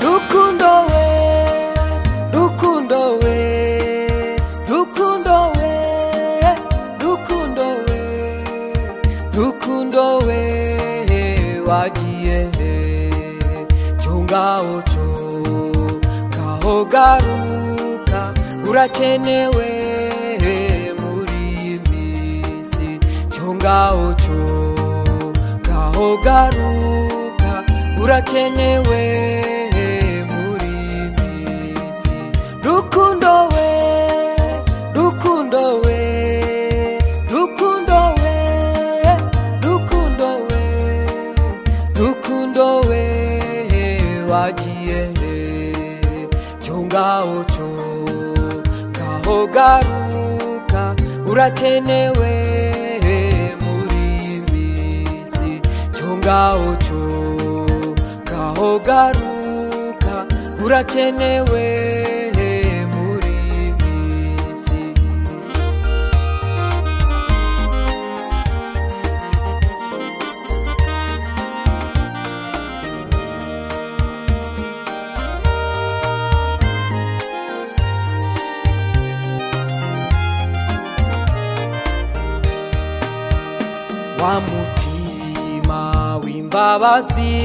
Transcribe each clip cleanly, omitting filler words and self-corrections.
rukundo we, rukundo we, rukundo we, rukundo we, rukundo we, wagiye chongaho cho ngaho garuka, urakenewe muri iyi minsi. Chongaho cho ngaho garuka, urakenewe muri iyi minsi. Rukundo we, rukundo we, rukundo we, rukundo we, rukundo we, wagiye chongaho cho ngaho garuka, urakenewe muri iyi minsi. Chongaho cho ngaho garuka, urakenewe muri iyi minsi. Wa mutima w'imbabazi,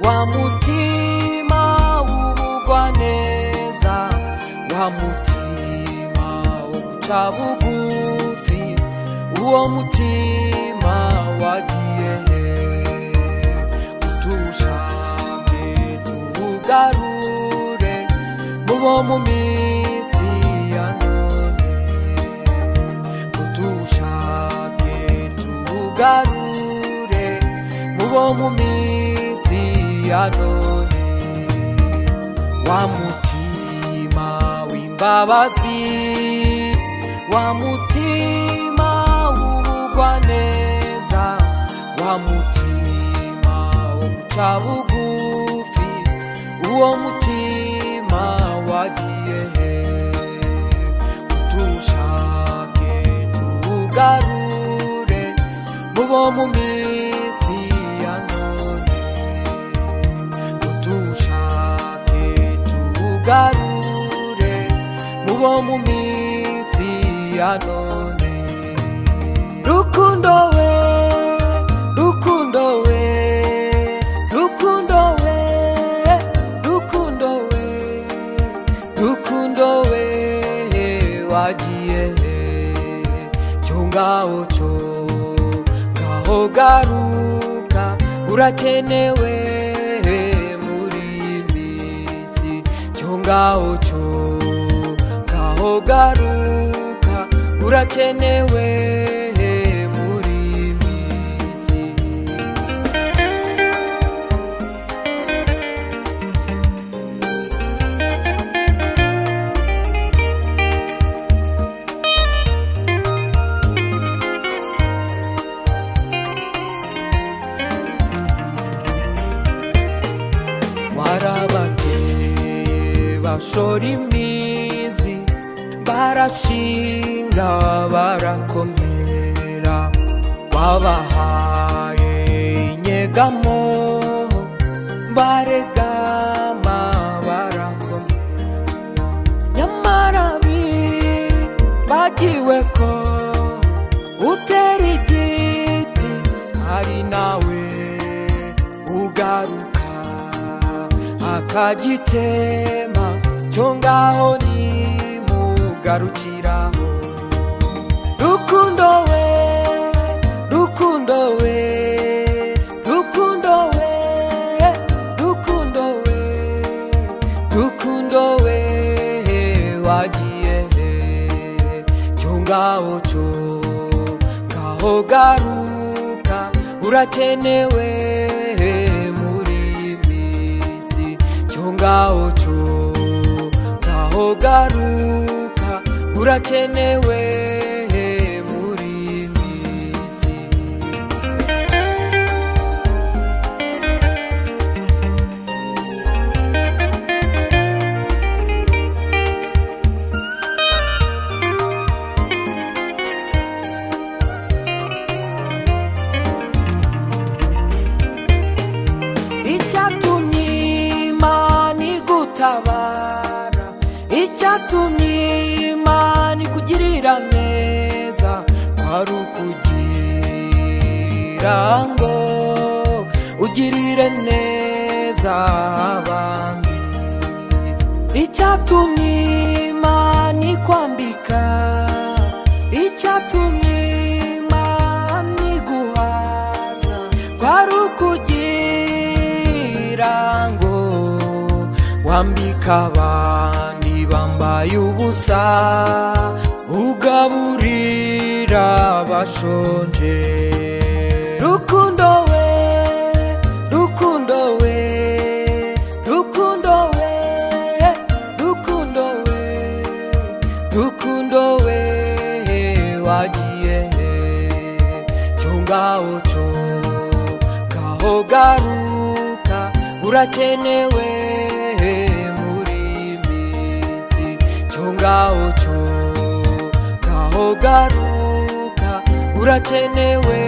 wa mutima w'ubugwaneza, wa mutima wo guca bugufi, uwo mutima wagiye utushake tuwugarure mubo mu minsi ya none, utushake tuwugarure mubo mu minsi ya none. Wa mutima w'imbabazi, wa mutima w'ubugwaneza, wa mutima wo guca bugufi, uwo mutima wagiye utushake tuwugarure mubo mu minsi ya none, utushake tuwugarure mubo mu minsi ya none. Rukundo we, rukundo we, rukundo we, rukundo we, rukundo we, wagiye chongaho cho ngaho garuka, urakenewe muri iyi minsi. Chongaho cho ngaho garuka, urakenewe muri iyi minsi. Warabateye bashora imizi, barashinga barakomera, wabahaye inyegamo, baregama barakomera. Nyamara bibagiwe ko utera igiti ari nawe ugaruka akagitema. Chongaho nimugarukiraho. Rukundo we, rukundo we, rukundo we, rukundo we, rukundo we, wagiye chongaho cho ngaho garuka, urakenewe muri iyi minsi. Chongaho cho ngaho garuka, urakenewe muri iyi minsi. icyatumye Imana ikugirira neza kwari ukugira ngo ugirire neza abandi. Icyatumye Imana ikwambika, icyatumye Imana iguhaza kwari ukugira ngo wambika abandi bambaye ubusa, ugaburira abashonje. Rukundo we, rukundo we, rukundo we, rukundo we, rukundo we, wagiye cyo ngaho cyo ngaho garuka, urakenewe muri misi. Cyo ngaho cyo ngaho garuka, urakenewe